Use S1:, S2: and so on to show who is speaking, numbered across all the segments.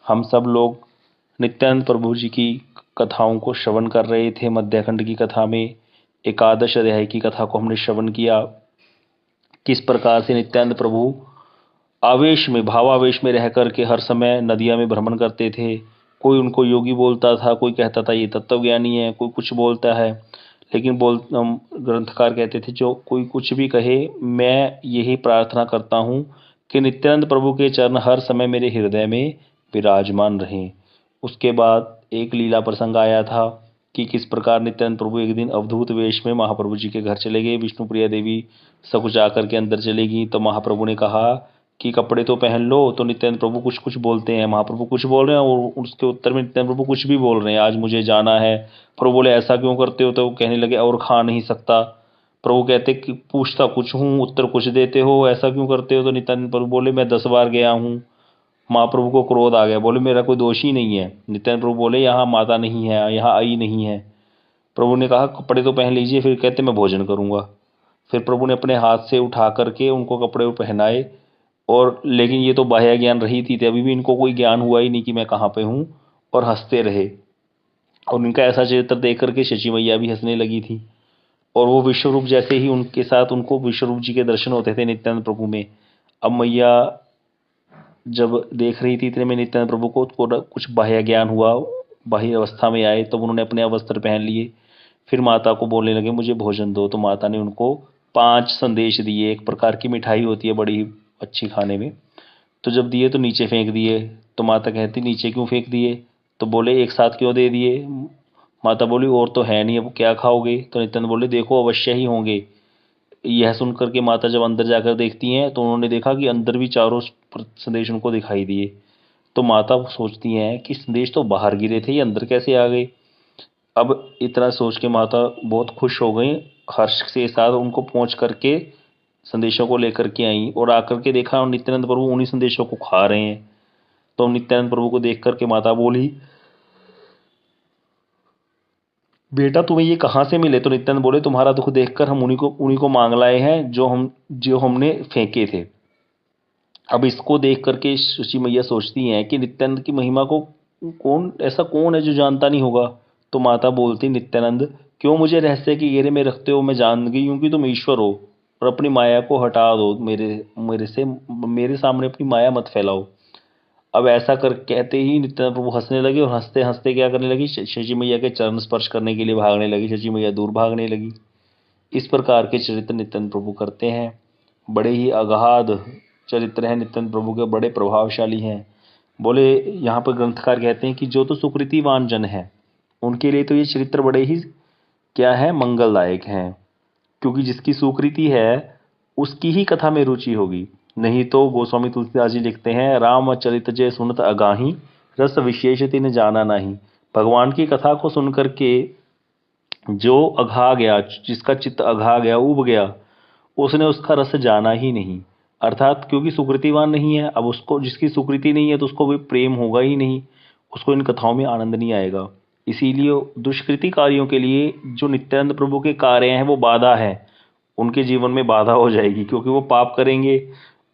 S1: हम सब लोग नित्यानंद प्रभु जी की कथाओं को श्रवण कर रहे थे। मध्याखंड की कथा में एकादश अध्याय की कथा को हमने श्रवण किया। किस प्रकार से नित्यानंद प्रभु आवेश में, भावावेश में रह करके हर समय नदिया में भ्रमण करते थे। कोई उनको योगी बोलता था, कोई कहता था ये तत्वज्ञानी है, कोई कुछ बोलता है। लेकिन ग्रंथकार कहते थे जो कोई कुछ भी कहे, मैं यही प्रार्थना करता हूँ कि नित्यानंद प्रभु के चरण हर समय मेरे हृदय में विराजमान रहें। उसके बाद एक लीला प्रसंग आया था कि किस प्रकार नित्यानंद प्रभु एक दिन अवधूत वेश में महाप्रभु जी के घर चले गए। विष्णुप्रिया देवी सब कुछ आकर के अंदर चलेगी तो महाप्रभु ने कहा कि कपड़े तो पहन लो। तो नित्यानंद प्रभु कुछ कुछ बोलते हैं, महाप्रभु कुछ बोल रहे हैं और उसके उत्तर में नित्यानंद प्रभु कुछ भी बोल रहे हैं, आज मुझे जाना है। प्रभु बोले ऐसा क्यों करते हो? तो वो कहने लगे और खा नहीं सकता। प्रभु कहते कि पूछता कुछ हूँ, उत्तर कुछ देते हो, ऐसा क्यों करते हो? तो नित्यानंद प्रभु बोले मैं 10 बार गया हूँ। महाप्रभु को क्रोध आ गया, बोले मेरा कोई दोष ही नहीं है। नित्यानंद प्रभु बोले यहाँ माता नहीं है, यहाँ आई नहीं है। प्रभु ने कहा कपड़े तो पहन लीजिए। फिर कहते मैं भोजन करूँगा। फिर प्रभु ने अपने हाथ से उठा करके उनको कपड़े पहनाए। और लेकिन ये तो बाह्य ज्ञान रही थी, अभी भी इनको कोई ज्ञान हुआ ही नहीं कि मैं कहाँ पे हूँ, और हंसते रहे। और उनका ऐसा चरित्र देख करके शची मैया भी हंसने लगी थी। और वो विश्वरूप जैसे ही उनके साथ उनको विश्वरूप जी के दर्शन होते थे नित्यानंद प्रभु में। अब मैया जब देख रही थी इतने में नित्यानंद प्रभु को कुछ बाह्य ज्ञान हुआ, बाह्य अवस्था में आए, तब उन्होंने अपने वस्त्र पहन लिए। फिर माता को बोलने लगे मुझे भोजन दो। तो माता ने उनको 5 संदेश दिए। एक प्रकार की मिठाई होती है बड़ी अच्छी खाने में। तो जब दिए तो नीचे फेंक दिए। तो माता कहती नीचे क्यों फेंक दिए? तो बोले एक साथ क्यों दे दिए? माता बोली और तो है नहीं, अब क्या खाओगे? तो नित्यानंद बोले देखो अवश्य ही होंगे। यह सुनकर के माता जब अंदर जाकर देखती हैं तो उन्होंने देखा कि अंदर भी चारों संदेश उनको दिखाई दिए। तो माता सोचती हैं कि संदेश तो बाहर गिरे थे, ये अंदर कैसे आ गए? अब इतना सोच के माता बहुत खुश हो गई। हर्ष के साथ उनको पहुंच करके संदेशों को लेकर के आई और आकर के देखा नित्यानंद प्रभु उन्हीं संदेशों को खा रहे हैं। तो नित्यानंद प्रभु को देख करके माता बोली बेटा तुम्हें ये कहाँ से मिले? तो नित्यानंद बोले तुम्हारा दुख देखकर हम उन्हीं को मांग लाए हैं जो हमने फेंके थे। अब इसको देख करके शची मैया सोचती हैं कि नित्यानंद की महिमा को कौन है जो जानता नहीं होगा। तो माता बोलती नित्यानंद क्यों मुझे रहस्य के घेरे में रखते हो? मैं जान गई हूँ कि तुम ईश्वर हो और अपनी माया को हटा दो। मेरे सामने अपनी माया मत फैलाओ। अब ऐसा कर कहते ही नित्यानंद प्रभु हंसने लगे और हंसते हंसते क्या करने लगी, शची मैया के चरण स्पर्श करने के लिए भागने लगी। शची मैया दूर भागने लगी। इस प्रकार के चरित्र नित्यानंद प्रभु करते हैं। बड़े ही अगाध चरित्र हैं नित्यानंद प्रभु के, बड़े प्रभावशाली हैं। बोले यहाँ पर ग्रंथकार कहते हैं कि जो तो सुकृतिवान जन है उनके लिए तो ये चरित्र बड़े ही क्या है, मंगलदायक हैं। क्योंकि जिसकी सुकृति है उसकी ही कथा में रुचि होगी। नहीं तो गोस्वामी तुलसीदास जी लिखते हैं रामचरित जय सुनत अगाही, रस विशेष तिन जाना नहीं। भगवान की कथा को सुन करके जो अघा गया, जिसका चित्त अघा गया, उब गया, उसने उसका रस जाना ही नहीं। अर्थात क्योंकि सुकृतिवान नहीं है। अब उसको जिसकी सुकृति नहीं है तो उसको भी प्रेम होगा ही नहीं, उसको इन कथाओं में आनंद नहीं आएगा। इसीलिए दुष्कृति कार्यों के लिए जो नित्यानंद प्रभु के कार्य हैं वो बाधा है, उनके जीवन में बाधा हो जाएगी, क्योंकि वो पाप करेंगे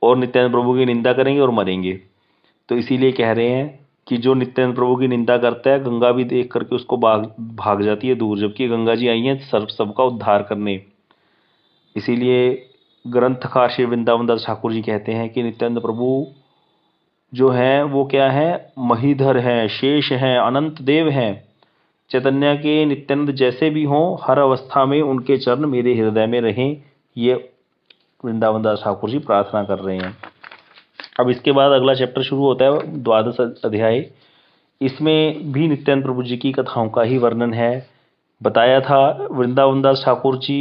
S1: और नित्यानंद प्रभु की निंदा करेंगे और मरेंगे। तो इसीलिए कह रहे हैं कि जो नित्यानंद प्रभु की निंदा करता है गंगा भी देख करके उसको भाग जाती है दूर, जबकि गंगा जी आई हैं सबका उद्धार करने। इसीलिए ग्रंथकार श्री वृंदावन दास ठाकुर जी कहते हैं कि नित्यानंद प्रभु जो हैं वो क्या है, महीधर हैं, शेष हैं, अनंत देव हैं। चैतन्य के नित्यानंद जैसे भी हों हर अवस्था में उनके चरण मेरे हृदय में रहें, ये वृंदावन दास ठाकुर जी प्रार्थना कर रहे हैं। अब इसके बाद अगला चैप्टर शुरू होता है 12वां अध्याय। इसमें भी नित्यानंद प्रभु जी की कथाओं का ही वर्णन है। बताया था वृंदावन दास ठाकुर जी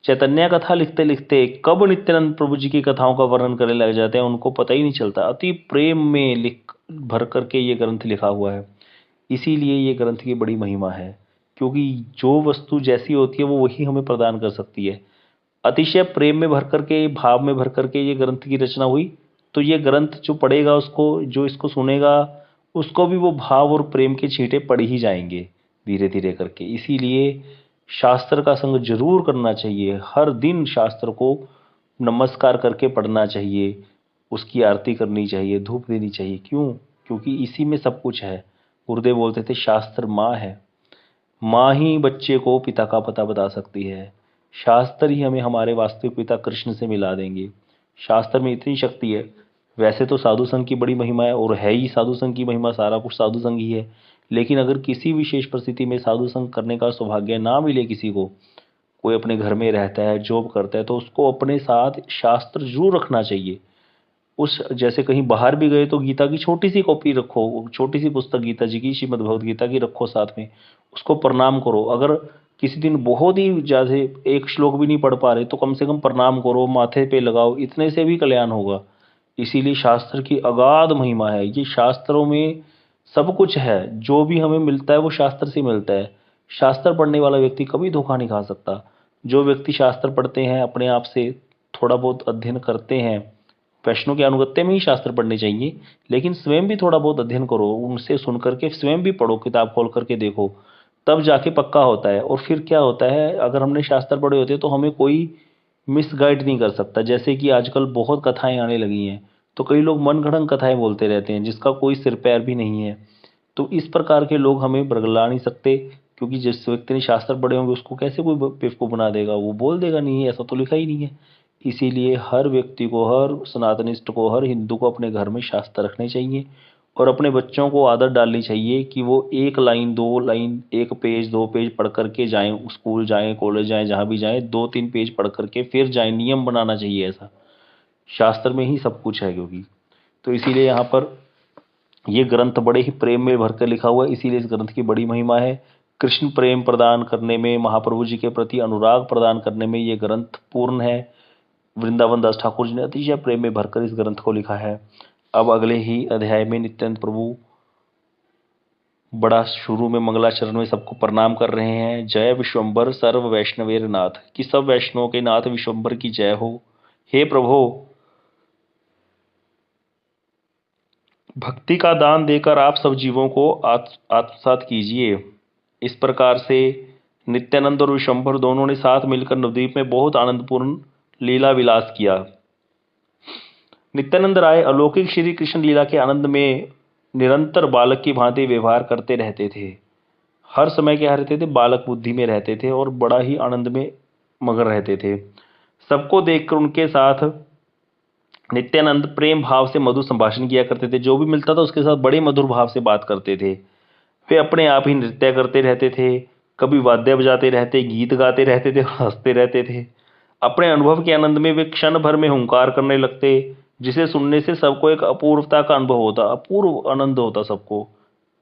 S1: चैतन्य कथा लिखते लिखते कब नित्यानंद प्रभु जी की कथाओं का वर्णन करने लग जाते हैं उनको पता ही नहीं चलता। अति प्रेम में लिख भर करके ये ग्रंथ लिखा हुआ है। इसीलिए ये ग्रंथ की बड़ी महिमा है, क्योंकि जो वस्तु जैसी होती है वो वही हमें प्रदान कर सकती है। अतिशय प्रेम में भर करके, भाव में भर करके ये ग्रंथ की रचना हुई। तो ये ग्रंथ जो पढ़ेगा उसको, जो इसको सुनेगा उसको भी वो भाव और प्रेम के छींटे पड़ ही जाएंगे धीरे धीरे करके। इसीलिए शास्त्र का संग जरूर करना चाहिए। हर दिन शास्त्र को नमस्कार करके पढ़ना चाहिए, उसकी आरती करनी चाहिए, धूप देनी चाहिए। क्यों? क्योंकि इसी में सब कुछ है। गुरुदेव बोलते थे शास्त्र माँ है, माँ ही बच्चे को पिता का पता बता सकती है। शास्त्र ही हमें हमारे वास्तविक पिता कृष्ण से मिला देंगे। शास्त्र में इतनी शक्ति है। वैसे तो साधु संघ की बड़ी महिमा है, और है ही साधु संघ की महिमा, सारा कुछ साधु संघ ही है। लेकिन अगर किसी विशेष परिस्थिति में साधु संघ करने का सौभाग्य ना मिले किसी को, कोई अपने घर में रहता है, जॉब करता है, तो उसको अपने साथ शास्त्र जरूर रखना चाहिए। उस जैसे कहीं बाहर भी गए तो गीता की छोटी सी कॉपी रखो, छोटी सी पुस्तक गीता जी की, श्रीमद् भगवद गीता की रखो साथ में, उसको प्रणाम करो। अगर किसी दिन बहुत ही ज़्यादा एक श्लोक भी नहीं पढ़ पा रहे तो कम से कम प्रणाम करो, माथे पे लगाओ, इतने से भी कल्याण होगा। इसीलिए शास्त्र की अगाध महिमा है। ये शास्त्रों में सब कुछ है, जो भी हमें मिलता है वो शास्त्र से मिलता है। शास्त्र पढ़ने वाला व्यक्ति कभी धोखा नहीं खा सकता। जो व्यक्ति शास्त्र पढ़ते हैं, अपने आप से थोड़ा बहुत अध्ययन करते हैं, वैष्णव के अनुगत्य में ही शास्त्र पढ़ने चाहिए, लेकिन स्वयं भी थोड़ा बहुत अध्ययन करो, उनसे सुन करके स्वयं भी पढ़ो, किताब खोल करके देखो, तब जाके पक्का होता है। और फिर क्या होता है, अगर हमने शास्त्र पढ़े होते तो हमें कोई मिसगाइड नहीं कर सकता। जैसे कि आजकल बहुत कथाएं आने लगी हैं, तो कई लोग मनगढ़ंत कथाएं बोलते रहते हैं जिसका कोई सिर पैर भी नहीं है। तो इस प्रकार के लोग हमें बरगला नहीं सकते, क्योंकि जिस व्यक्ति ने शास्त्र पढ़े होंगे उसको कैसे कोई बेवकूफ़ बना देगा, वो बोल देगा नहीं ऐसा तो लिखा ही नहीं है। इसीलिए हर व्यक्ति को, हर सनातनिस्ट को, हर हिंदू को अपने घर में शास्त्र रखने चाहिए, और अपने बच्चों को आदत डालनी चाहिए कि वो एक लाइन, दो लाइन, एक पेज, दो पेज पढ़ करके जाएं, स्कूल जाएं, कॉलेज जाएं, जहाँ भी जाएं, दो तीन पेज पढ़ करके फिर जाएं। नियम बनाना चाहिए ऐसा। शास्त्र में ही सब कुछ है क्योंकि, तो इसीलिए यहाँ पर ये ग्रंथ बड़े ही प्रेम में भरकर लिखा हुआ है, इसीलिए इस ग्रंथ की बड़ी महिमा है। कृष्ण प्रेम प्रदान करने में, महाप्रभु जी के प्रति अनुराग प्रदान करने में ये ग्रंथ पूर्ण है। वृंदावन दास ठाकुर जी ने अतिशय प्रेम में भरकर इस ग्रंथ को लिखा है। अब अगले ही अध्याय में नित्यानंद प्रभु बड़ा शुरू में मंगलाचरण में सबको प्रणाम कर रहे हैं। जय विश्वम्बर सर्व वैष्णवेर नाथ, कि सब वैष्णवों के नाथ विश्वम्बर की जय हो। हे प्रभु, भक्ति का दान देकर आप सब जीवों को आत्मसात कीजिए। इस प्रकार से नित्यानंद और विश्वम्भर दोनों ने साथ मिलकर नवद्वीप में बहुत आनंदपूर्ण लीला विलास किया। नित्यानंद राय अलौकिक श्री कृष्ण लीला के आनंद में निरंतर बालक की भांति व्यवहार करते रहते थे। हर समय क्या रहते थे, बालक बुद्धि में रहते थे और बड़ा ही आनंद में मगन रहते थे। सबको देखकर उनके साथ नित्यानंद प्रेम भाव से मधुर संभाषण किया करते थे। जो भी मिलता था उसके साथ बड़े मधुर भाव से बात करते थे। वे अपने आप ही नृत्य करते रहते थे, कभी वाद्य बजाते रहते, गीत गाते रहते थे और हंसते रहते थे। अपने अनुभव के आनंद में वे क्षण भर में हुंकार करने लगते, जिसे सुनने से सबको एक अपूर्वता का अनुभव होता, अपूर्व आनंद होता सबको।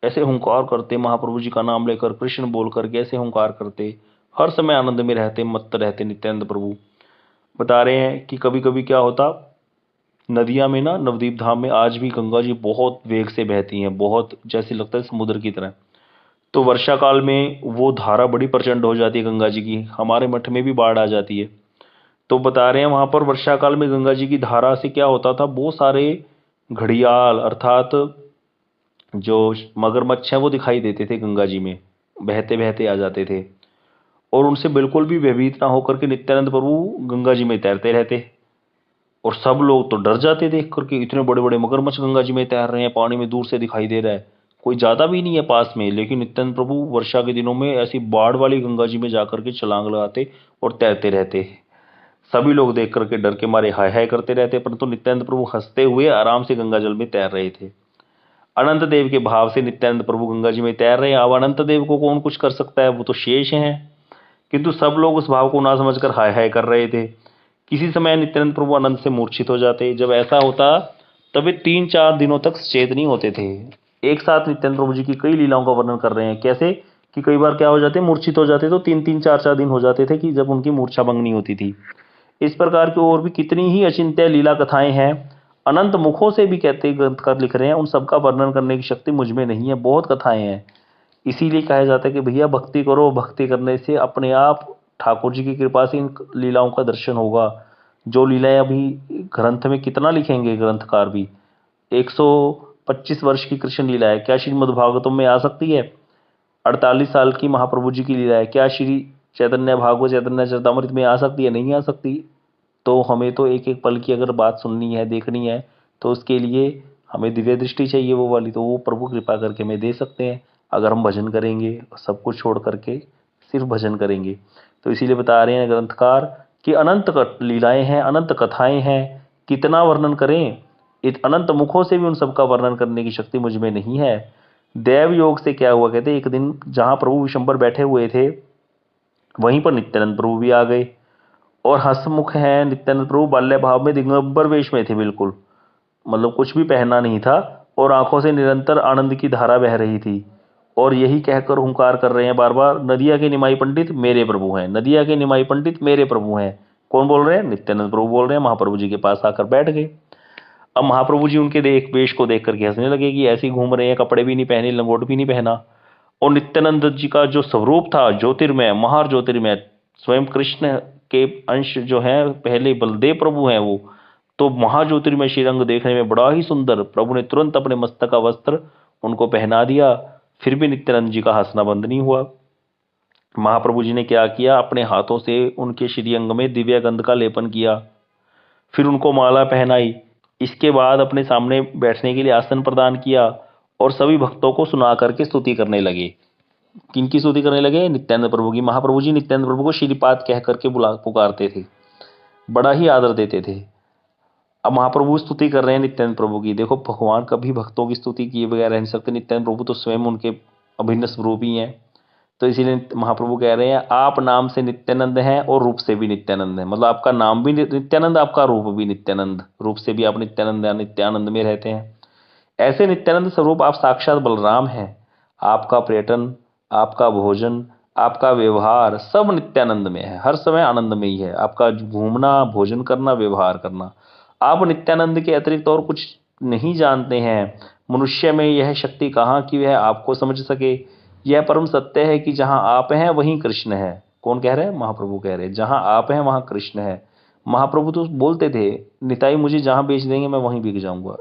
S1: ऐसे हुंकार करते, महाप्रभु जी का नाम लेकर, कृष्ण बोल करके ऐसे हुंकार करते, हर समय आनंद में रहते, मत्त रहते। नित्यानंद प्रभु बता रहे हैं कि कभी कभी क्या होता, नदियाँ में ना, नवदीप धाम में आज भी गंगा जी बहुत वेग से बहती हैं, बहुत जैसे लगता है समुद्र की तरह। तो वर्षा काल में वो धारा बड़ी प्रचंड हो जाती है गंगा जी की, हमारे मठ में भी बाढ़ आ जाती है। तो बता रहे हैं वहाँ पर वर्षा काल में गंगा जी की धारा से क्या होता था, बहुत सारे घड़ियाल अर्थात जो मगरमच्छ हैं वो दिखाई देते थे गंगा जी में, बहते बहते आ जाते थे। और उनसे बिल्कुल भी भयभीत ना होकर के नित्यानंद प्रभु गंगा जी में तैरते रहते। और सब लोग तो डर जाते देख करके, इतने बड़े बड़े मगरमच्छ गंगा जी में तैर रहे हैं, पानी में दूर से दिखाई दे रहा है, कोई ज़्यादा भी नहीं है पास में। लेकिन नित्यानंद प्रभु वर्षा के दिनों में ऐसी बाढ़ वाली गंगा जी में जाकर के छलांग लगाते और तैरते रहते। सभी लोग देख करके डर के मारे हाय हाय करते रहते, परंतु नित्यानंद प्रभु हंसते हुए आराम से गंगा जल में तैर रहे थे। अनंत देव के भाव से नित्यानंद प्रभु गंगा जी में तैर रहे हैं। अब अनंत देव को कौन कुछ कर सकता है, वो तो शेष हैं। किंतु सब लोग उस भाव को ना समझकर हाय हाय कर रहे थे। किसी समय नित्यानंद प्रभु आनंद से मूर्छित हो जाते। जब ऐसा होता तब वे 3-4 दिनों तक सचेत नहीं होते थे। एक साथ नित्यानंद प्रभु जी की कई लीलाओं का वर्णन कर रहे हैं, कैसे कि कई बार क्या हो जाते, मूर्छित हो जाते, तो 3-3 4-4 दिन हो जाते थे कि जब उनकी मूर्छा भंग नहीं होती थी। इस प्रकार की और भी कितनी ही अचिंत्य लीला कथाएं हैं, अनंत मुखों से भी कहते ग्रंथकार लिख रहे हैं, उन सबका वर्णन करने की शक्ति मुझ में नहीं है। बहुत कथाएं हैं, इसीलिए कहा जाता है कि भैया भक्ति करो, भक्ति करने से अपने आप ठाकुर जी की कृपा से इन लीलाओं का दर्शन होगा। जो लीलाएं अभी ग्रंथ में कितना लिखेंगे ग्रंथकार भी, 125 वर्ष की कृष्ण लीला है, क्या श्रीमद् भागवतम में आ सकती है? 48 साल की महाप्रभु जी की लीला है, क्या श्री चैतन्य भागवत, चैतन्य चरितमृत में आ सकती है? नहीं आ सकती। तो हमें तो एक एक पल की अगर बात सुननी है, देखनी है, तो उसके लिए हमें दिव्य दृष्टि चाहिए वो वाली, तो वो प्रभु कृपा करके हमें दे सकते हैं अगर हम भजन करेंगे, सब कुछ छोड़ करके सिर्फ भजन करेंगे। तो इसीलिए बता रहे हैं ग्रंथकार कि अनंत लीलाएं हैं, अनंत कथाएं हैं, कितना वर्णन करें, इत अनंत मुखों से भी उन सबका वर्णन करने की शक्ति मुझ में नहीं है। देव योग से क्या हुआ, कहते एक दिन जहां प्रभु विशंबर बैठे हुए थे वहीं पर नित्यानंद प्रभु भी आ गए, और हंसमुख हैं नित्यानंद प्रभु, बाल्य भाव में दिगंबर वेश में थे बिल्कुल, मतलब कुछ भी पहनना नहीं था, और आंखों से निरंतर आनंद की धारा बह रही थी, और यही कहकर हुंकार कर रहे हैं बार बार, नदिया के निमाई पंडित मेरे प्रभु हैं, नदिया के निमाई पंडित मेरे प्रभु हैं। कौन बोल रहे हैं? नित्यानंद प्रभु बोल रहे हैं। महाप्रभु जी के पास आकर बैठ गए। अब महाप्रभु जी उनके वेश को देख करके हंसने लगे कि ऐसे ही घूम रहे हैं, कपड़े भी नहीं पहने, लंगोट भी नहीं पहना। और नित्यानंद जी का जो स्वरूप था ज्योतिर्मय, महार ज्योतिर्मय, स्वयं कृष्ण के अंश जो है, पहले बलदेव प्रभु हैं वो, तो महाज्योतिर्मय श्रीरंग देखने में बड़ा ही सुंदर। प्रभु ने तुरंत अपने मस्तक का वस्त्र उनको पहना दिया, फिर भी नित्यानंद जी का हंसना बंद नहीं हुआ। महाप्रभु जी ने क्या किया, अपने हाथों से उनके श्रीअंग में दिव्य गंध का लेपन किया, फिर उनको माला पहनाई, इसके बाद अपने सामने बैठने के लिए आसन प्रदान किया, और सभी भक्तों को सुना करके स्तुति करने लगे। किनकी स्तुति करने लगे? नित्यानंद प्रभु की। महाप्रभु जी नित्यानंद प्रभु को श्रीपाद कह करके पुकारते थे, बड़ा ही आदर देते थे। अब महाप्रभु स्तुति कर रहे हैं नित्यानंद प्रभु की। देखो, भगवान कभी भक्तों की स्तुति किए बगैर रह नहीं सकते। नित्यानंद प्रभु तो स्वयं उनके अभिन्न स्वरूप ही हैं। तो इसीलिए महाप्रभु कह रहे हैं, आप नाम से नित्यानंद हैं और रूप से भी नित्यानंद हैं। मतलब आपका नाम भी नित्यानंद, आपका रूप भी नित्यानंद, रूप से भी आप नित्यानंद, नित्यानंद में रहते हैं। ऐसे नित्यानंद स्वरूप आप साक्षात बलराम हैं। आपका पर्यटन, आपका भोजन, आपका व्यवहार सब नित्यानंद में है, हर समय आनंद में ही है। आपका घूमना, भोजन करना, व्यवहार करना, आप नित्यानंद के अतिरिक्त और कुछ नहीं जानते हैं। मनुष्य में यह शक्ति कहाँ की वह आपको समझ सके। यह परम सत्य है कि जहाँ आप हैं वहीं कृष्ण है। कौन कह रहे हैं? महाप्रभु कह रहे हैं, जहाँ आप हैं वहाँ कृष्ण है। महाप्रभु तो बोलते थे, निताई मुझे जहाँ बेच देंगे मैं वहीं बिक जाऊंगा।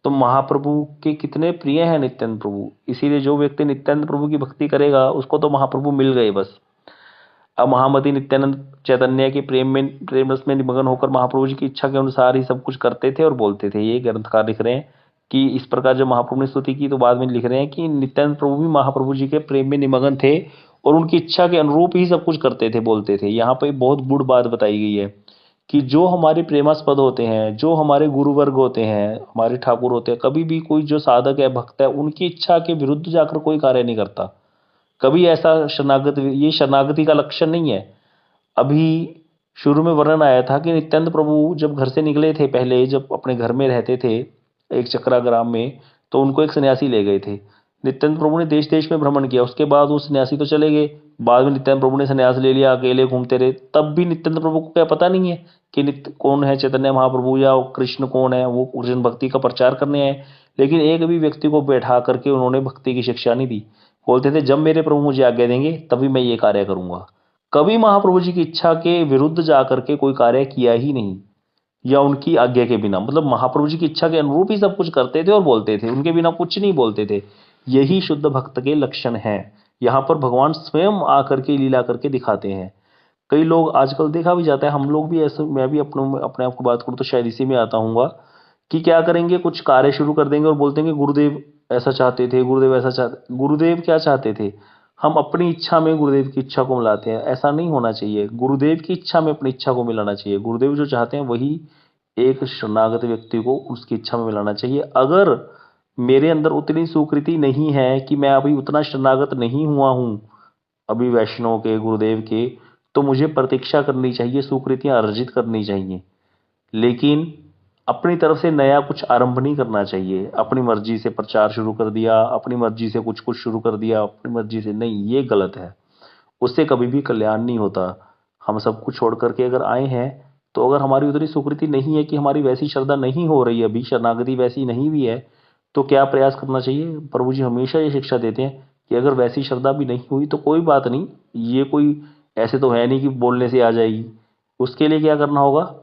S1: तो महाप्रभु के कितने प्रिय हैं नित्यानंद प्रभु। इसीलिए जो व्यक्ति नित्यानंद प्रभु की भक्ति करेगा उसको तो महाप्रभु मिल गए बस। अब महामती नित्यानंद चैतन्य के प्रेम रस में निमग्न होकर महाप्रभु जी की इच्छा के अनुसार ही सब कुछ करते थे और बोलते थे। ये ग्रंथकार लिख रहे हैं कि इस प्रकार जब महाप्रभु ने स्तुति की तो बाद में लिख रहे हैं कि नित्यानंद प्रभु भी महाप्रभु जी के प्रेम में निमग्न थे और उनकी इच्छा के अनुरूप ही सब कुछ करते थे, बोलते थे। यहाँ पर बहुत गुड़ बात बताई गई है कि जो हमारे प्रेमास्पद होते हैं, जो हमारे गुरु वर्ग होते हैं, हमारे ठाकुर होते हैं, कभी भी कोई जो साधक है, भक्त है, उनकी इच्छा के विरुद्ध जाकर कोई कार्य नहीं करता। कभी ऐसा शरणागत, ये शरणागति का लक्षण नहीं है। अभी शुरू में वर्णन आया था कि नित्यानंद प्रभु जब घर से निकले थे, पहले जब अपने घर में रहते थे एक चक्रा ग्राम में, तो उनको एक सन्यासी ले गए थे। नित्यानंद प्रभु ने देश देश में भ्रमण किया, उसके बाद वो सन्यासी तो चले गए, बाद में नित्यानंद प्रभु ने सन्यास ले लिया, अकेले घूमते रहे। तब भी नित्यानंद प्रभु को क्या पता नहीं है कि नित्य कौन है चैतन्य महाप्रभु या कृष्ण कौन है। वो कृष्ण भक्ति का प्रचार करने आए, लेकिन एक भी व्यक्ति को बैठा करके उन्होंने भक्ति की शिक्षा नहीं दी। बोलते थे जब मेरे प्रभु मुझे आज्ञा देंगे तभी मैं ये कार्य करूंगा। कभी महाप्रभु जी की इच्छा के विरुद्ध जाकर के कोई कार्य किया ही नहीं, या उनकी आज्ञा के बिना। मतलब महाप्रभु जी की इच्छा के अनुरूप ही सब कुछ करते थे और बोलते थे, उनके बिना कुछ नहीं बोलते थे। यही शुद्ध भक्त के लक्षण हैं। यहाँ पर भगवान स्वयं आकर के लीला करके दिखाते हैं। कई लोग आजकल देखा भी जाता है, हम लोग भी ऐसे, मैं भी अपने आप को बात करूँ तो शायद इसी में आता हूँ कि क्या करेंगे, कुछ कार्य शुरू कर देंगे और बोलते हैं गुरुदेव ऐसा चाहते थे, गुरुदेव ऐसा चाहते। गुरुदेव क्या चाहते थे? हम अपनी इच्छा में गुरुदेव की इच्छा को मिलाते हैं, ऐसा नहीं होना चाहिए। गुरुदेव की इच्छा में अपनी इच्छा को मिलाना चाहिए। गुरुदेव जो चाहते हैं वही एक शरणागत व्यक्ति को उसकी इच्छा में मिलाना चाहिए। अगर मेरे अंदर उतनी स्वीकृति नहीं है कि मैं अभी उतना शरणागत नहीं हुआ हूँ अभी वैष्णव के, गुरुदेव के, तो मुझे प्रतीक्षा करनी चाहिए, स्वीकृतियाँ अर्जित करनी चाहिए, लेकिन अपनी तरफ से नया कुछ आरंभ नहीं करना चाहिए। अपनी मर्जी से प्रचार शुरू कर दिया, अपनी मर्जी से कुछ कुछ शुरू कर दिया, अपनी मर्जी से नहीं, ये गलत है। उससे कभी भी कल्याण नहीं होता। हम सब कुछ छोड़ करके अगर आए हैं, तो अगर हमारी उतनी स्वीकृति नहीं है कि हमारी वैसी श्रद्धा नहीं हो रही है, अभी शरणागति वैसी नहीं भी है, तो क्या प्रयास करना चाहिए? प्रभु जी हमेशा ये शिक्षा देते हैं कि अगर वैसी श्रद्धा भी नहीं हुई तो कोई बात नहीं, ये कोई ऐसे तो है नहीं कि बोलने से आ जाएगी। उसके लिए क्या करना होगा?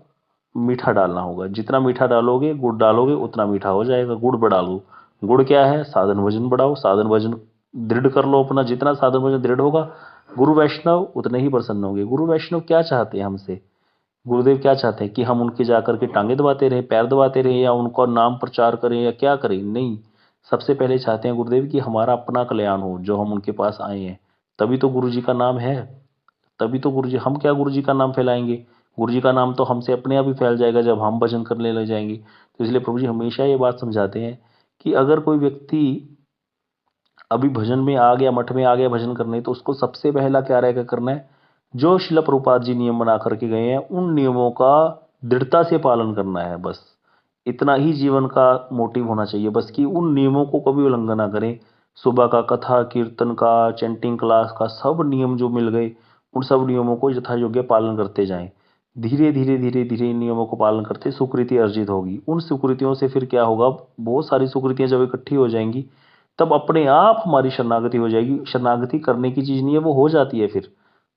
S1: मीठा डालना होगा। जितना मीठा डालोगे, गुड़ डालोगे, उतना मीठा हो जाएगा। गुड़ बढ़ा लो। गुड़ क्या है? साधन भजन बढ़ाओ, साधन भजन दृढ़ कर लो अपना। जितना साधन भजन दृढ़ होगा, गुरु वैष्णव उतने ही प्रसन्न होंगे। गुरु वैष्णव क्या चाहते हैं हमसे? गुरुदेव क्या चाहते हैं कि हम उनके जाकर के टांगे दबाते रहे, पैर दबाते रहे, या उनका नाम प्रचार करें, या क्या करें? नहीं, सबसे पहले चाहते हैं गुरुदेव कि हमारा अपना कल्याण हो, जो हम उनके पास आए हैं। तभी तो गुरु जी का नाम है, तभी तो गुरु जी, हम क्या गुरु जी का नाम फैलाएंगे? गुरु जी का नाम तो हमसे अपने आप ही फैल जाएगा जब हम भजन करने लग जाएंगे। तो इसलिए प्रभु जी हमेशा ये बात समझाते हैं कि अगर कोई व्यक्ति अभी भजन में आ गया, मठ में आ गया भजन करने, तो उसको सबसे पहला क्या रहेगा करना है, जो शिला प्रभुपाद जी नियम बना करके गए हैं उन नियमों का दृढ़ता से पालन करना है। बस इतना ही जीवन का मोटिव होना चाहिए, बस कि उन नियमों को कभी उल्लंघन ना करें। सुबह का कथा कीर्तन का, चैंटिंग क्लास का, सब नियम जो मिल गए उन सब नियमों को यथा योग्य पालन करते जाएं। धीरे धीरे धीरे धीरे इन नियमों को पालन करते सुकृति अर्जित होगी। उन सुकृतियों से फिर क्या होगा, बहुत सारी सुकृतियां जब इकट्ठी हो जाएंगी तब अपने आप हमारी शरणागति हो जाएगी। शरणागति करने की चीज़ नहीं है, वो हो जाती है फिर।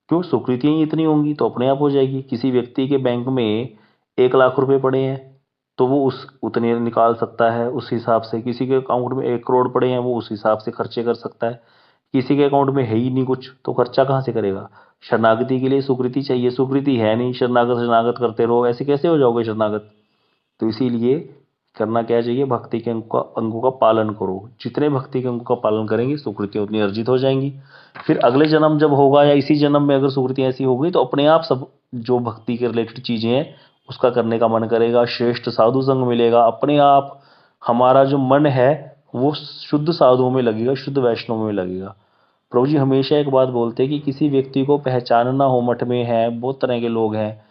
S1: क्यों? स्वीकृतियाँ ही इतनी होंगी तो अपने आप हो जाएगी। किसी व्यक्ति के बैंक में 1 लाख रुपए पड़े हैं तो वो उस उतने निकाल सकता है उस हिसाब से। किसी के अकाउंट में 1 करोड़ पड़े हैं, वो उस हिसाब से खर्चे कर सकता है। किसी के अकाउंट में है ही नहीं कुछ तो खर्चा कहाँ से करेगा? शरणागति के लिए स्वीकृति चाहिए, स्वीकृति है नहीं, शरणागत शरणागत करते रहो, ऐसे कैसे हो जाओगे शरणागत? तो इसीलिए करना क्या चाहिए, भक्ति के अंगों का पालन करो। जितने भक्ति के अंगों का पालन करेंगे सुकृतियाँ उतनी अर्जित हो जाएंगी। फिर अगले जन्म जब होगा या इसी जन्म में अगर सुकृतियाँ ऐसी हो गई तो अपने आप सब जो भक्ति के रिलेटेड चीज़ें हैं उसका करने का मन करेगा, श्रेष्ठ साधु संग मिलेगा, अपने आप हमारा जो मन है वो शुद्ध साधुओं में लगेगा, शुद्ध वैष्णव में लगेगा। प्रभु जी हमेशा एक बात बोलते हैं कि किसी व्यक्ति को पहचानना हो, मठ में है बहुत तरह के लोग हैं,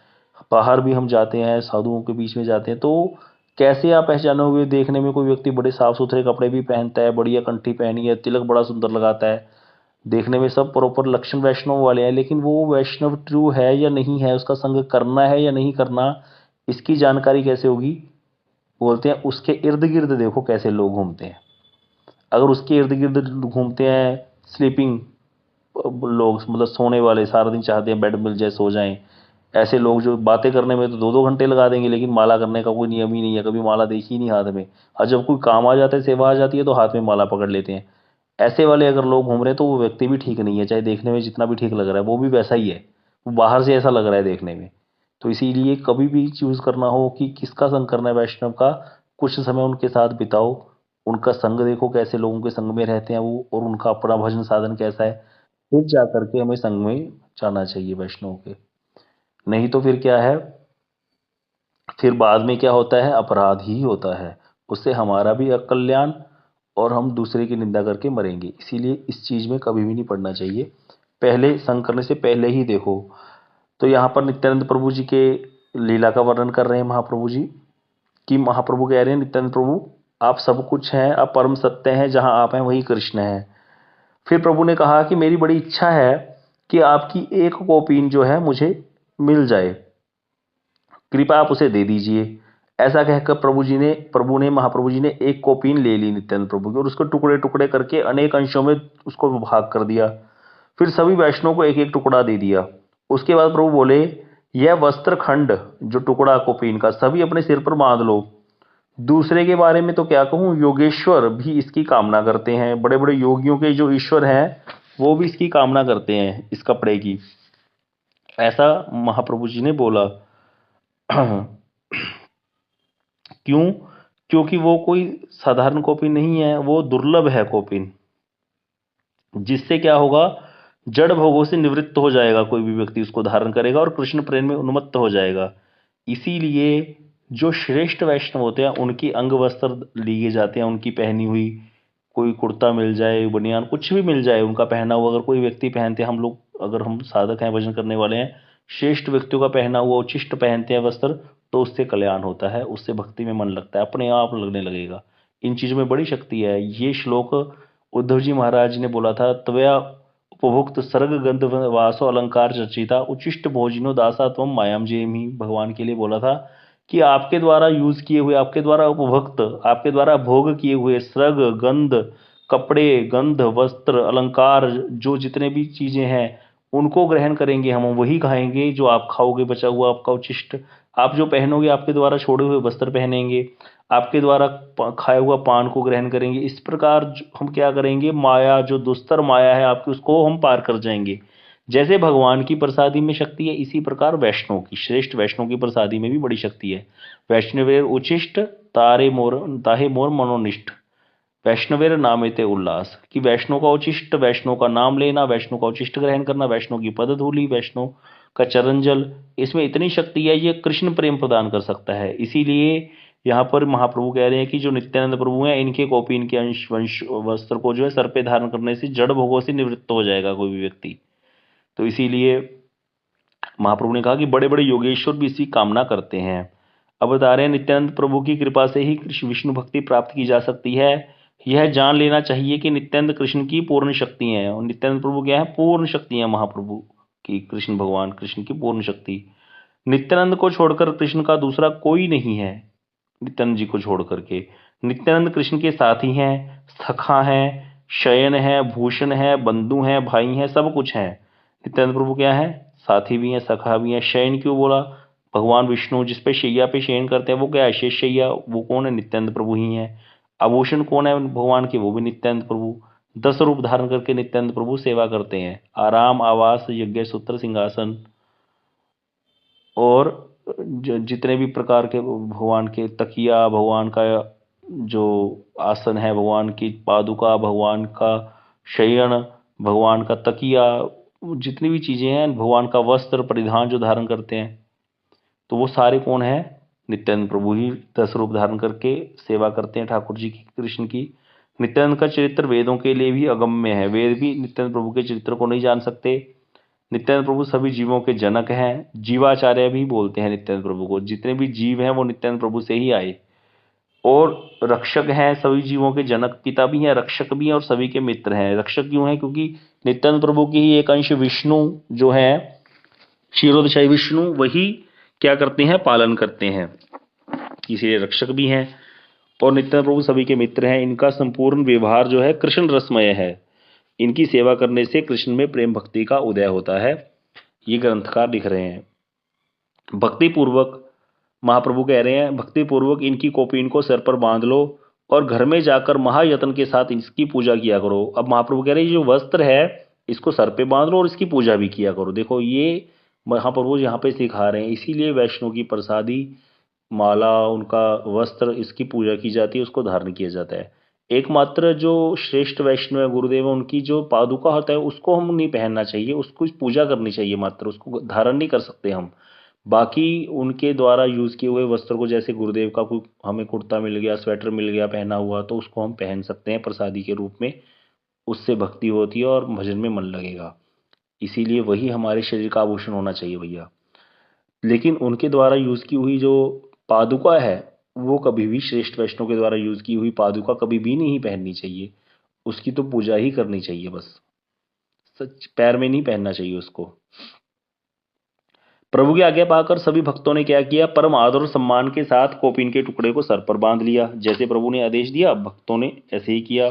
S1: बाहर भी हम जाते हैं, साधुओं के बीच में जाते हैं, तो कैसे आप पहचानोगे? देखने में कोई व्यक्ति बड़े साफ सुथरे कपड़े भी पहनता है, बढ़िया कंठी पहनी है, तिलक बड़ा सुंदर लगाता है, देखने में सब प्रॉपर लक्षण वैष्णव वाले हैं, लेकिन वो वैष्णव ट्रू है या नहीं है, उसका संग करना है या नहीं करना, इसकी जानकारी कैसे होगी? बोलते हैं उसके इर्द गिर्द देखो कैसे लोग घूमते हैं। अगर उसके इर्द गिर्द घूमते हैं स्लीपिंग लोग, मतलब सोने वाले, सारा दिन चाहते हैं बेड मिल जाए सो जाएं, ऐसे लोग जो बातें करने में तो 2-2 घंटे लगा देंगे लेकिन माला करने का कोई नियम ही नहीं है, कभी माला देखी ही नहीं हाथ में, और जब कोई काम आ जाता है, सेवा आ जाती है तो हाथ में माला पकड़ लेते हैं। ऐसे वाले अगर लोग घूम रहे हैं तो वो व्यक्ति भी ठीक नहीं है, चाहे देखने में जितना भी ठीक लग रहा है वो भी वैसा ही है, वो बाहर से ऐसा लग रहा है देखने में। तो इसीलिए कभी भी चूज करना हो कि किसका संग करना है वैष्णव का, कुछ समय उनके साथ बिताओ, उनका संग देखो कैसे लोगों के संग में रहते हैं वो, और उनका अपना भजन साधन कैसा है, फिर जा करके हमें संग में जाना चाहिए वैष्णव के। नहीं तो फिर क्या है, फिर बाद में क्या होता है, अपराध ही होता है, उससे हमारा भी अकल्याण और हम दूसरे की निंदा करके मरेंगे। इसीलिए इस चीज़ में कभी भी नहीं पड़ना चाहिए, पहले संग करने से पहले ही देखो। तो यहाँ पर नित्यानंद प्रभु जी के लीला का वर्णन कर रहे हैं महाप्रभु जी, कि महाप्रभु कह रहे हैं नित्यानंद प्रभु आप सब कुछ हैं, आप परम सत्य हैं, जहाँ आप हैं वही कृष्ण है। फिर प्रभु ने कहा कि मेरी बड़ी इच्छा है कि आपकी एक कॉपी जो है मुझे मिल जाए, कृपया आप उसे दे दीजिए। ऐसा कहकर प्रभु ने महाप्रभु जी ने एक कॉपीन ले ली नित्यानंद प्रभु की, और उसको टुकड़े टुकड़े करके अनेक अंशों में उसको विभाग कर दिया। फिर सभी वैष्णव को एक एक टुकड़ा दे दिया। उसके बाद प्रभु बोले, यह वस्त्र खंड जो टुकड़ा कॉपीन का सभी अपने सिर पर बांध लो। दूसरे के बारे में तो क्या कहूँ, योगेश्वर भी इसकी कामना करते हैं, बड़े बड़े योगियों के जो ईश्वर हैं वो भी इसकी कामना करते हैं इस कपड़े की, ऐसा महाप्रभु जी ने बोला। क्यों? क्योंकि वो कोई साधारण कॉपी नहीं है, वो दुर्लभ है कॉपी, जिससे क्या होगा, जड़ भोगों से निवृत्त हो जाएगा कोई भी व्यक्ति उसको धारण करेगा और कृष्ण प्रेम में उन्मत्त हो जाएगा। इसीलिए जो श्रेष्ठ वैष्णव होते हैं उनकी अंग वस्त्र लिए जाते हैं, उनकी पहनी हुई, कोई कुर्ता मिल जाए, बनियान, कुछ भी मिल जाए, उनका पहना हुआ अगर कोई व्यक्ति पहनते हैं, हम लोग अगर हम साधक हैं, भजन करने वाले हैं, श्रेष्ठ व्यक्तियों का पहना हुआ उचिष्ट पहनते हैं वस्त्र, तो उससे कल्याण होता है, उससे भक्ति में मन लगता है, अपने आप लगने लगेगा। इन चीज़ों में बड़ी शक्ति है। ये श्लोक उद्धव जी महाराज ने बोला था, त्वया उपभुक्त सर्ग गंध वासो अलंकार चर्चिता उचिष्ट भोजिनो दासा त्वम मायाम जेमी, भगवान के लिए बोला था कि आपके द्वारा यूज किए हुए, आपके द्वारा उपभुक्त, आपके द्वारा भोग किए हुए सर्ग गंध, कपड़े, गंध, वस्त्र, अलंकार, जो जितने भी चीजें हैं उनको ग्रहण करेंगे हम, वही खाएंगे जो आप खाओगे, बचा हुआ आपका उचिष्ट, आप जो पहनोगे, आपके द्वारा छोड़े हुए वस्त्र पहनेंगे, आपके द्वारा खाया हुआ पान को ग्रहण करेंगे। इस प्रकार हम क्या करेंगे, माया जो दुस्तर माया है आपकी उसको हम पार कर जाएंगे। जैसे भगवान की प्रसादी में शक्ति है, इसी प्रकार वैष्णव की, श्रेष्ठ वैष्णव की प्रसादी में भी बड़ी शक्ति है। वैष्णवेर उचिष्ट ताहे मोर मनोनिष्ठ, वैष्णवेर नामेते उल्लास, कि वैष्णव का उचिष्ट, वैष्णव का नाम लेना, वैष्णव का उचिष्ट ग्रहण करना, वैष्णव की पद धूलि, वैष्णव का चरण जल, इसमें इतनी शक्ति है, ये कृष्ण प्रेम प्रदान कर सकता है। इसीलिए यहाँ पर महाप्रभु कह रहे हैं कि जो नित्यानंद प्रभु हैं, इनके कॉपी, इनके अंश वंश वस्त्र को जो है सर पे धारण करने से जड़ भोगों से निवृत्त हो जाएगा कोई भी व्यक्ति। तो इसीलिए महाप्रभु ने कहा कि बड़े बड़े योगेश्वर भी इसकी कामना करते हैं। अब बता रहे हैं नित्यानंद प्रभु की कृपा से ही कृष्ण विष्णु भक्ति प्राप्त की जा सकती है। यह जान लेना चाहिए कि नित्यानंद कृष्ण की पूर्ण शक्ति है, और नित्यानंद प्रभु क्या है, पूर्ण शक्ति है महाप्रभु की, कृष्ण भगवान कृष्ण की पूर्ण शक्ति। नित्यानंद को छोड़कर कृष्ण का दूसरा कोई नहीं है। नित्यानंद जी को छोड़ करके नित्यानंद कृष्ण के साथी हैं, सखा हैं, शयन है, भूषण है, बंधु हैं, भाई हैं, सब कुछ हैं। नित्यानंद प्रभु क्या है, साथी भी हैं, सखा भी हैं। शयन क्यों बोला, भगवान विष्णु जिस पे शैया पे शयन करते हैं वो क्या है, शेष शैया, वो कौन है, नित्यानंद प्रभु ही है। आभूषण कौन है भगवान के, वो भी नित्यानंद प्रभु। 10 रूप धारण करके नित्यानंद प्रभु सेवा करते हैं, आराम, आवास, यज्ञ सूत्र, सिंहासन, और जितने भी प्रकार के भगवान के तकिया, भगवान का जो आसन है, भगवान की पादुका, भगवान का शयन, भगवान का तकिया, जितनी भी चीज़ें हैं, भगवान का वस्त्र परिधान जो धारण करते हैं, तो वो सारे कौन है, नित्यानंद प्रभु ही 10 रूप धारण करके सेवा करते हैं ठाकुर जी की, कृष्ण की। नित्यानंद का चरित्र वेदों के लिए भी अगम्य है, वेद भी नित्यानंद प्रभु के चरित्र को नहीं जान सकते। नित्यानंद प्रभु सभी जीवों के जनक हैं, जीवाचार्य भी बोलते हैं नित्यानंद प्रभु को। जितने भी जीव हैं वो नित्यानंद प्रभु से ही आए, और रक्षक हैं, सभी जीवों के जनक पिता भी हैं, रक्षक भी हैं, और सभी के मित्र हैं। रक्षक क्यों हैं, क्योंकि नित्यानंद प्रभु की ही एक अंश विष्णु जो है, क्षीरोदशाई विष्णु, वही क्या करते हैं, पालन करते हैं, इसीलिए रक्षक भी हैं। और नित्यानंद प्रभु सभी के मित्र हैं। इनका संपूर्ण व्यवहार जो है कृष्ण रसमय है। इनकी सेवा करने से कृष्ण में प्रेम भक्ति का उदय होता है, ये ग्रंथकार लिख रहे हैं। भक्ति पूर्वक महाप्रभु कह रहे हैं, भक्ति पूर्वक इनकी कौपीन को सिर पर बांध लो और घर में जाकर महायत्न के साथ इसकी पूजा किया करो। अब महाप्रभु कह रहे हैं, ये जो वस्त्र है इसको सर पे बांध लो और इसकी पूजा भी किया करो। देखो ये महाप्रभु यहाँ पे सिखा रहे हैं। इसीलिए वैष्णव की प्रसादी, माला, उनका वस्त्र, इसकी पूजा की जाती है, उसको धारण किया जाता है। एकमात्र जो श्रेष्ठ वैष्णव है, गुरुदेव है, उनकी जो पादुका होता है उसको हम नहीं पहनना चाहिए, उसको पूजा करनी चाहिए मात्र, उसको धारण नहीं कर सकते हम। बाकी उनके द्वारा यूज़ किए हुए वस्त्र को, जैसे गुरुदेव का कोई हमें कुर्ता मिल गया, स्वेटर मिल गया पहना हुआ, तो उसको हम पहन सकते हैं प्रसादी के रूप में। उससे भक्ति होती है और भजन में मन लगेगा। इसीलिए वही हमारे शरीर का आभूषण होना चाहिए भैया। लेकिन उनके द्वारा यूज़ की हुई जो पादुका है, वो कभी भी श्रेष्ठ वैष्णव के द्वारा यूज़ की हुई पादुका कभी भी नहीं पहननी चाहिए। उसकी तो पूजा ही करनी चाहिए बस, सच पैर में नहीं पहनना चाहिए उसको। प्रभु की आज्ञा पाकर सभी भक्तों ने क्या किया, परम आदर और सम्मान के साथ कौपीन के टुकड़े को सर पर बांध लिया। जैसे प्रभु ने आदेश दिया, भक्तों ने ऐसे ही किया।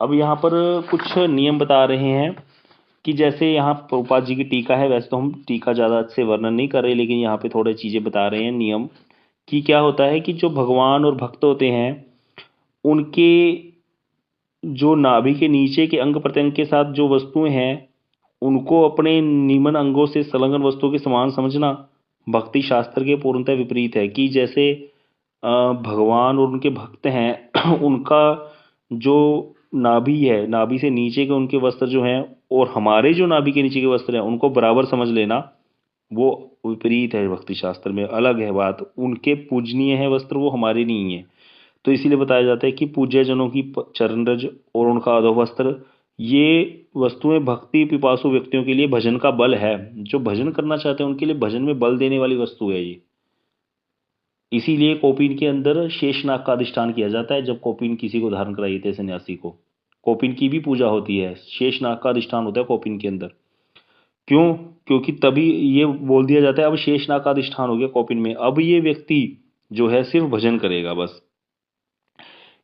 S1: अब यहाँ पर कुछ नियम बता रहे हैं कि जैसे यहाँ प्रभुपाद जी की टीका है, वैसे तो हम टीका ज़्यादा से वर्णन नहीं कर रहे, लेकिन यहाँ पे थोड़े चीज़ें बता रहे हैं नियम, कि क्या होता है कि जो भगवान और भक्त होते हैं, उनके जो नाभि के नीचे के अंग प्रत्यंग के साथ जो वस्तुएं हैं, उनको अपने निम्न अंगों से संलग्न वस्तुओं के समान समझना भक्ति शास्त्र के पूर्णतः विपरीत है। कि जैसे भगवान और उनके भक्त हैं उनका जो नाभि है, नाभि से नीचे के उनके वस्त्र जो हैं, और हमारे जो नाभि के नीचे के वस्त्र हैं, उनको बराबर समझ लेना, वो विपरीत है। भक्ति शास्त्र में अलग है बात। उनके पूजनीय है वस्त्र, वो हमारे नहीं है। तो इसीलिए बताया जाता है कि पूज्य जनों की चरणरज और उनका अधोवस्त्र, ये वस्तुएं भक्ति पिपासु व्यक्तियों के लिए भजन का बल है। जो भजन करना चाहते हैं उनके लिए भजन में बल देने वाली वस्तु है ये। इसीलिए कौपीन के अंदर शेषनाग का अधिष्ठान किया जाता है। जब कौपीन किसी को धारण कराई थे सन्यासी को, कौपीन की भी पूजा होती है, शेषनाग का अधिष्ठान होता है कौपीन के अंदर। क्यों? क्योंकि तभी ये बोल दिया जाता है अब शेषनाग का अधिष्ठान हो गया कौपीन में, अब ये व्यक्ति जो है सिर्फ भजन करेगा बस।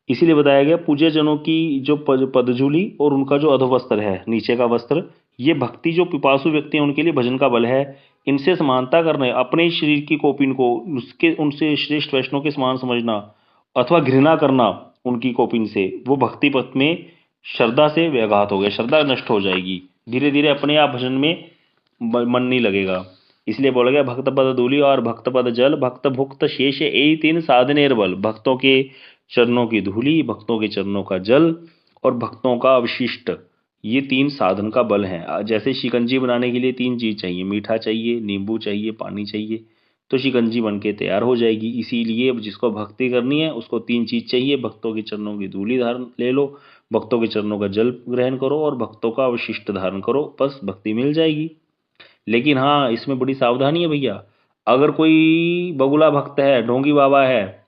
S1: इसीलिए बताया गया पूज्य जनों की जो पदजूली और उनका जो अधोवस्त्र है, नीचे का वस्त्र, ये भक्ति जो पिपासु व्यक्ति हैं उनके लिए भजन का बल है। इनसे समानता करना, अपने ही शरीर की कॉपी को उसके उनसे श्रेष्ठ वैष्णव के समान समझना अथवा घृणा करना उनकी कॉपी से, वो भक्ति पथ में श्रद्धा से व्याघात हो गया, श्रद्धा नष्ट हो जाएगी, धीरे धीरे अपने आप भजन में मन नहीं लगेगा। इसलिए बोला गया भक्त पद धूलि और भक्त पद जल, भक्त भुक्त शेष यही तीन साधनेर बल। भक्तों के चरणों की धूलि, भक्तों के चरणों का जल और भक्तों का अवशिष्ट, ये तीन साधन का बल है। जैसे शिकंजी बनाने के लिए तीन चीज चाहिए, मीठा चाहिए, नींबू चाहिए, पानी चाहिए, तो शिकंजी बन के तैयार हो जाएगी। इसीलिए जिसको भक्ति करनी है उसको तीन चीज चाहिए, भक्तों के चरणों की धूलि धारण ले लो, भक्तों के चरणों का जल ग्रहण करो और भक्तों का अवशिष्ट धारण करो, बस भक्ति मिल जाएगी। लेकिन हाँ, इसमें बड़ी सावधानी है भैया। अगर कोई बगुला भक्त है, ढोंगी बाबा है,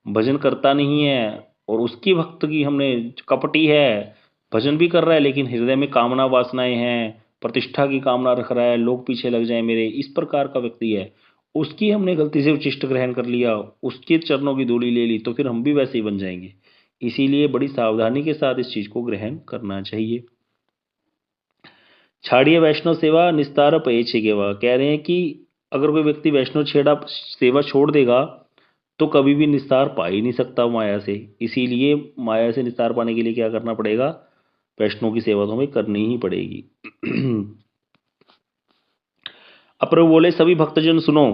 S1: भजन करता नहीं है और उसकी भक्त की हमने कपटी है, भजन भी कर रहा है लेकिन हृदय में कामना वासनाएं हैं, प्रतिष्ठा की कामना रख रहा है, लोग पीछे लग जाए मेरे, इस प्रकार का व्यक्ति है, उसकी हमने गलती से उचिष्ट ग्रहण कर लिया, उसके चरणों की धूलि ले ली, तो फिर हम भी वैसे ही बन जाएंगे। इसीलिए बड़ी सावधानी के साथ इस चीज को ग्रहण करना चाहिए। छाड़िए वैष्णव सेवा निस्तार पयेछे केवा, कह रहे हैं कि अगर कोई व्यक्ति वैष्णव छेड़ा सेवा छोड़ देगा तो कभी भी निस्तार पा ही नहीं सकता माया से। इसीलिए माया से निस्तार पाने के लिए क्या करना पड़ेगा, वैष्णव की सेवा तो हमें करनी ही पड़ेगी। अब प्रभु बोले सभी भक्तजन सुनो,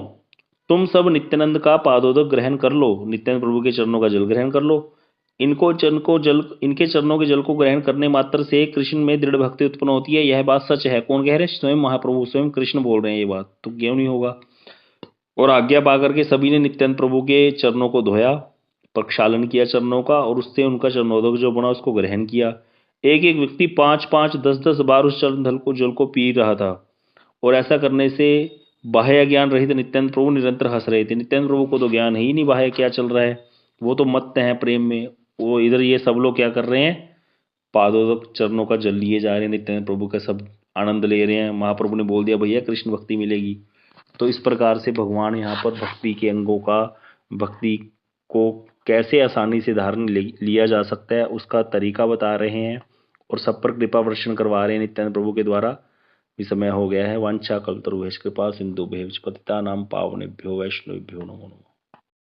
S1: तुम सब नित्यानंद का पादोदक ग्रहण कर लो, नित्यानंद प्रभु के चरणों का जल ग्रहण कर लो। इनके चरणों के जल को ग्रहण करने मात्र से कृष्ण में दृढ़ भक्ति उत्पन्न होती है, यह बात सच है। कौन कह रहे हैं? स्वयं महाप्रभु, स्वयं कृष्ण बोल रहे हैं ये बात, तो क्यों नहीं होगा। और आज्ञा पाकर के सभी ने नित्यानंद प्रभु के चरणों को धोया, प्रक्षालन किया चरणों का, और उससे उनका चरणोदक जो बना उसको ग्रहण किया। एक एक व्यक्ति 5-5, 10-10 बार उस चरण जल को पी रहा था, और ऐसा करने से बाह्य ज्ञान रहित नित्यानंद प्रभु निरंतर हंस रहे थे। नित्यानंद प्रभु को तो ज्ञान ही नहीं बाह्य क्या चल रहा है, वो तो मत्त हैं प्रेम में। वो इधर ये सब लोग क्या कर रहे हैं, पादोदक चरणों का जल लिए जा रहे हैं, नित्यानंद प्रभु का सब आनंद ले रहे हैं। महाप्रभु ने बोल दिया भैया कृष्ण भक्ति मिलेगी। तो इस प्रकार से भगवान यहाँ पर भक्ति के अंगों का, भक्ति को कैसे आसानी से धारण लिया जा सकता है उसका तरीका बता रहे हैं, और सब पर कृपा वर्षण करवा रहे हैं नित्यानंद प्रभु के द्वारा। भी समय हो गया है। वांछा कल्पतरुभ्यश्च कृपा सिंधुभ्यश्च पतितानां पावनेभ्यो वैष्णवेभ्यो नमो नमः।